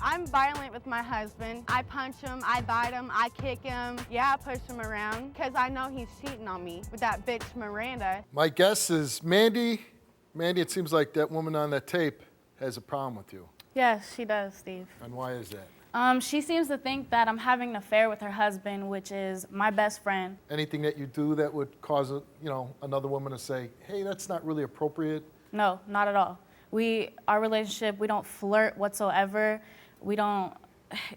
I'm violent with my husband. I punch him, I bite him, I kick him. Yeah, I push him around because I know he's cheating on me with that bitch Miranda. My guess is Mandy. Mandy, it seems like that woman on that tape has a problem with you. Yes, she does, Steve. And why is that? She seems to think that I'm having an affair with her husband, which is my best friend. Anything that you do that would cause another woman to say, hey, that's not really appropriate? No, not at all. Our relationship, we don't flirt whatsoever. We don't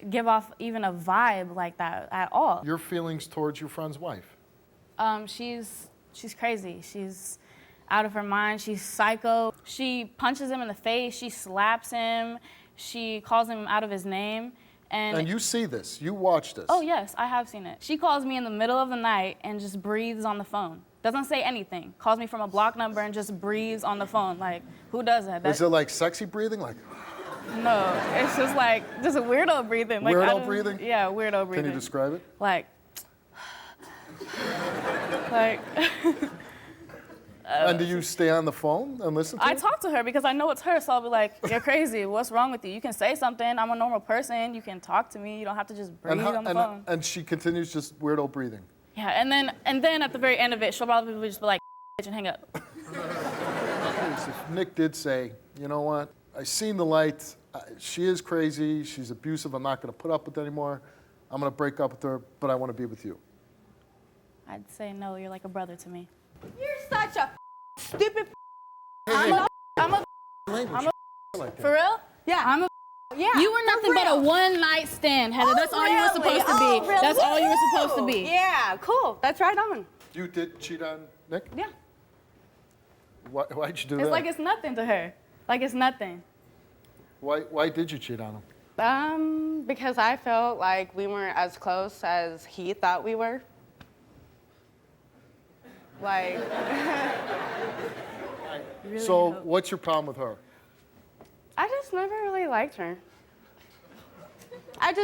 give off even a vibe like that at all. Your feelings towards your friend's wife? She's crazy. She's out of her mind. She's psycho. She punches him in the face. She slaps him. She calls him out of his name. And you see this. You watch this. Oh, yes, I have seen it. She calls me in the middle of the night and just breathes on the phone. Doesn't say anything. Calls me from a block number and just breathes on the phone. Like, who does that? Is it like sexy breathing? Like... No, it's just like, just a weirdo breathing. Like, weirdo breathing? Yeah, weirdo breathing. Can you describe it? Like, and do you stay on the phone and listen to I it? talk to her because I know it's her, so I'll be like, you're crazy. What's wrong with you? You can say something. I'm a normal person. You can talk to me. You don't have to just breathe on the phone. And she continues just weirdo breathing. Yeah, and then at the very end of it, she'll probably just be like, bitch, and hang up. Nick did say, you know what? I seen the light. She is crazy. She's abusive. I'm not going to put up with it anymore. I'm going to break up with her, but I want to be with you. I'd say no. You're like a brother to me. You're such a stupid. I'm a for real? Yeah. Yeah. You were nothing but a one-night stand, Heather. That's all you were supposed to be. Really? That's all you were supposed to be. Yeah, cool. That's right on. You did cheat on Nick? Yeah. Why'd you do that? It's like it's nothing to her. Like it's nothing. Why did you cheat on him? Because I felt like we weren't as close as he thought we were. Like. Really So hope. what's your problem with her? I just never really liked her. I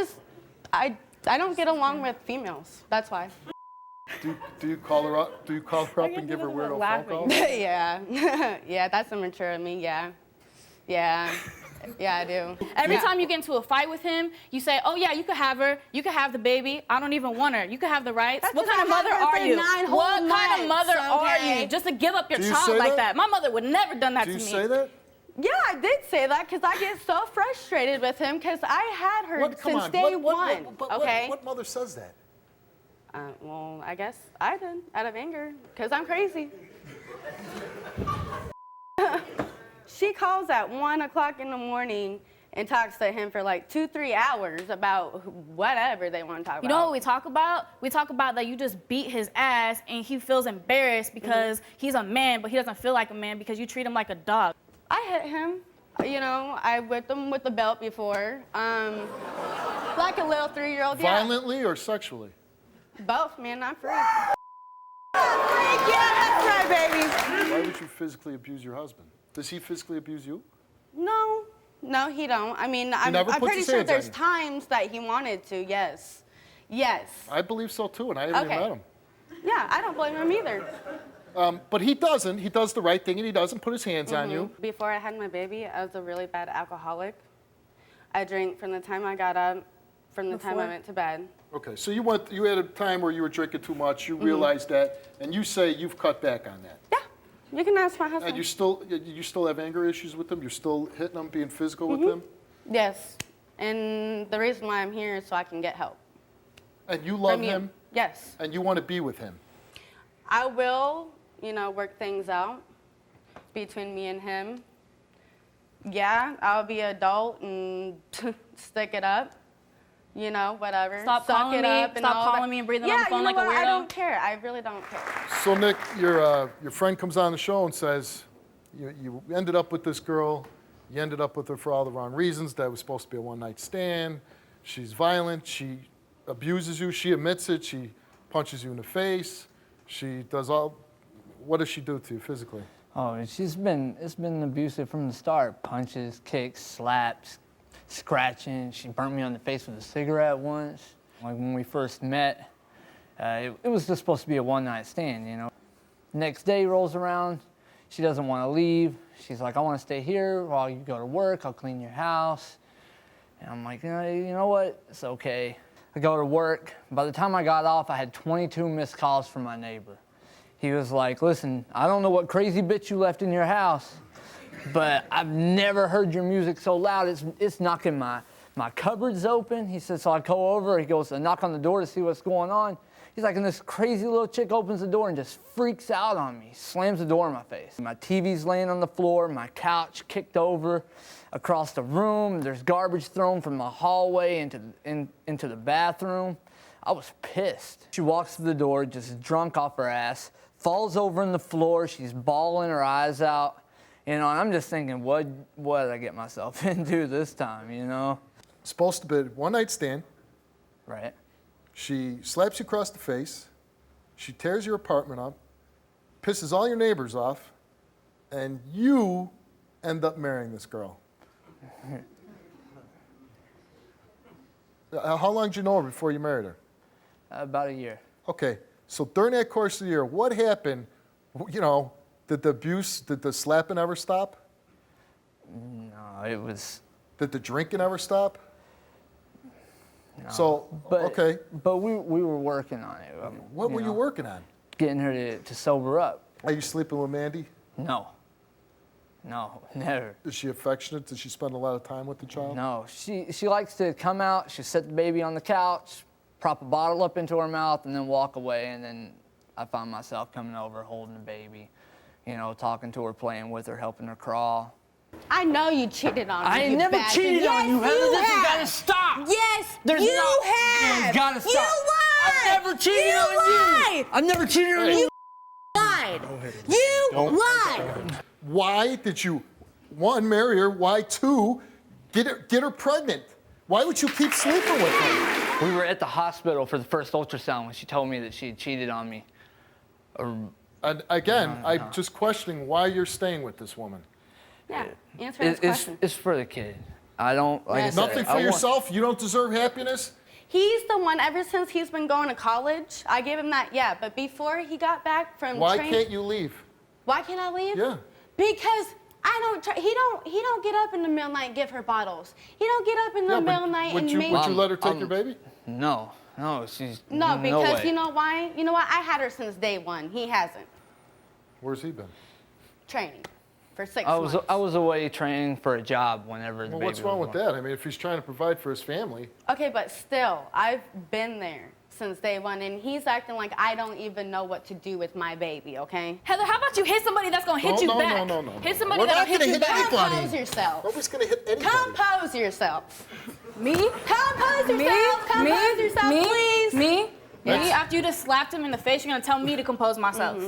don't get along with females. That's why. Do you call her up? Do you call her up and give her weirdo phone calls? Yeah. Yeah, that's immature of me, yeah. Yeah. Yeah, I do. Every time you get into a fight with him, you say, oh yeah, you could have her. You could have the baby. I don't even want her. You could have the rights. That's What kind of mother are you? What kind of mother are you? Just to give up your child like that. My mother would never done that to me. Do you say that? Yeah, I did say that because I get so frustrated with him because I had her since day one. Okay. What mother says that? Well, I guess I did out of anger because I'm crazy. She calls at 1 o'clock in the morning and talks to him for like 2-3 hours about whatever they want to talk about. You know what we talk about? We talk about that you just beat his ass and he feels embarrassed because he's a man, but he doesn't feel like a man because you treat him like a dog. I hit him. You know, I whipped him with the belt before. Like a little 3-year-old. Yeah. Violently or sexually? Both, man, not free. Yeah, that's right, baby. Why would you physically abuse your husband? Does he physically abuse you? No, he don't. I mean, I'm pretty sure there's times that he wanted to, yes. Yes. I believe so too, and I haven't even met him. Yeah, I don't blame him either. But he doesn't. He does the right thing, and he doesn't put his hands on you. Before I had my baby, I was a really bad alcoholic. I drank from the time I got up, from the time I went to bed. Okay, so you had a time where you were drinking too much. You realized that, and you say you've cut back on that. Yeah, you can ask my husband. And you still have anger issues with him? You're still hitting him, being physical with him? Yes, and the reason why I'm here is so I can get help. And you love him? Yes. And you want to be with him? I will, work things out between me and him. Yeah, I'll be an adult and stick it up. Whatever. Stop calling me and breathing on the phone like a weirdo. I don't care. I really don't care. So Nick, your friend comes on the show and says, you ended up with this girl. You ended up with her for all the wrong reasons. That was supposed to be a one-night stand. She's violent. She abuses you. She admits it. She punches you in the face. She does all. What does she do to you physically? Oh, it's been abusive from the start. Punches, kicks, slaps, scratching. She burnt me on the face with a cigarette once. Like when we first met, it was just supposed to be a one-night stand, Next day rolls around, she doesn't want to leave. She's like, I want to stay here while you go to work. I'll clean your house. And I'm like, you know what? It's okay. I go to work. By the time I got off, I had 22 missed calls from my neighbor. He was like, listen, I don't know what crazy bitch you left in your house, but I've never heard your music so loud. It's knocking my cupboards open. He said, so I go over. He goes, I knock on the door to see what's going on. He's like, and this crazy little chick opens the door and just freaks out on me, slams the door in my face. My TV's laying on the floor, my couch kicked over across the room. There's garbage thrown from the hallway into the bathroom. I was pissed. She walks through the door, just drunk off her ass, falls over on the floor. She's bawling her eyes out. You know, and I'm just thinking, what did I get myself into this time, you know? Supposed to be a one-night stand. Right. She slaps you across the face. She tears your apartment up, pisses all your neighbors off, and you end up marrying this girl. How long did you know her before you married her? About a year. Okay, so during that course of the year, what happened? You know, did the abuse, did the slapping ever stop? No, it was... Did the drinking ever stop? No. So, okay. But we were working on it. What were you working on? Getting her to sober up. Are you sleeping with Mandy? No, never. Is she affectionate? Does she spend a lot of time with the child? No, she likes to come out, she set the baby on the couch, prop a bottle up into her mouth, and then walk away, and then I find myself coming over, holding the baby, you know, talking to her, playing with her, helping her crawl. I know you cheated on me. I ain't never cheated on you, Heather. This has got to stop. Yes, There's you no, have. It's got to stop. You lied. I've never cheated on you. I've never cheated on you. Lied. You lied. Why did you, one, marry her? Why, two, get her pregnant? Why would you keep sleeping with her? We were at the hospital for the first ultrasound when she told me that she had cheated on me. And again, I'm just questioning why you're staying with this woman. Yeah, answer his question. It's for the kid. I don't, like I said, Nothing for yourself? You don't deserve happiness? He's the one, ever since he's been going to college, I gave him that, yeah, but before he got back from Why training. can't you leave? Why can't I leave? Yeah. Because he don't get up in the middle of the night and give her bottles. He don't get up in the middle of the night and make... Would you let her take your baby? No, she's... No, because way. you know why? You know what? I had her since day one. He hasn't. Where's he been? Training for 6 months. I was away training for a job whenever the Well, baby what's wrong was with born. that? I mean, if he's trying to provide for his family. Okay, but still, I've been there since day one, and he's acting like I don't even know what to do with my baby, okay? Heather, how about you hit somebody that's gonna hit you back? No. Hit somebody We're that'll not hit gonna you hit back. anybody. Compose yourself. Nobody's going to hit anybody. Compose yourself. Me? Compose yourself. Compose yourself, please. Me? That's- After you just slapped him in the face, you're gonna tell me to compose myself.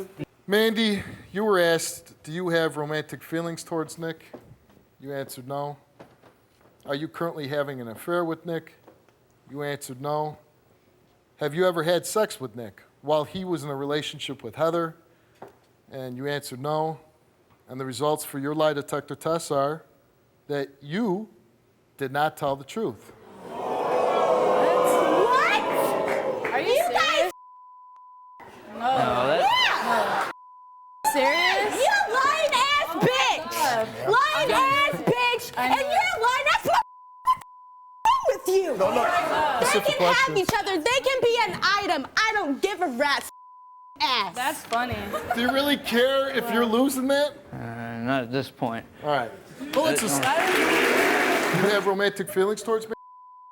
Mandy, you were asked, do you have romantic feelings towards Nick? You answered no. Are you currently having an affair with Nick? You answered no. Have you ever had sex with Nick while he was in a relationship with Heather? And you answered no. And the results for your lie detector tests are that you did not tell the truth. What? Are you serious? No, Serious? You lying ass bitch! Lying ass bitch! And you're lying. That's what wrong with you. No. They can have each other. They can be an item. I don't give a rat's ass. That's funny. Do you really care if you're losing that? not at this point. All right. Well, let's just. You have romantic feelings towards me?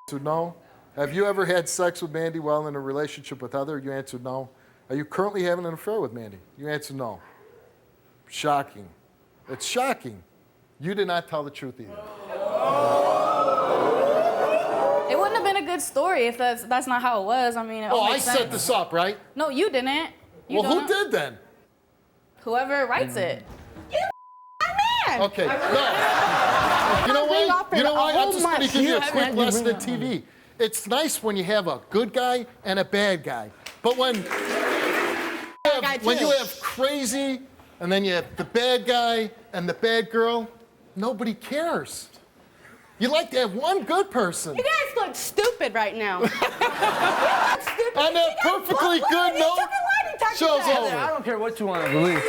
You answered no. Have you ever had sex with Mandy while in a relationship with Heather? You answered no. Are you currently having an affair with Mandy? You answered no. Shocking. It's shocking. You did not tell the truth either. It wouldn't have been a good story if that's not how it was. I mean, it all Oh, I makes set sense. this up, right? No, you didn't. You Well, who don't. did then? Whoever writes it. Man. Okay, no. You know Bring why? off You know a why? I'm whole just going to month. give you a You quick haven't- lesson in TV. It's nice when you have a good guy and a bad guy. But when you have crazy and then you have the bad guy and the bad girl, nobody cares. You like to have one good person. You guys look stupid right now. On that perfectly good note, show's I over. don't care what you want to believe.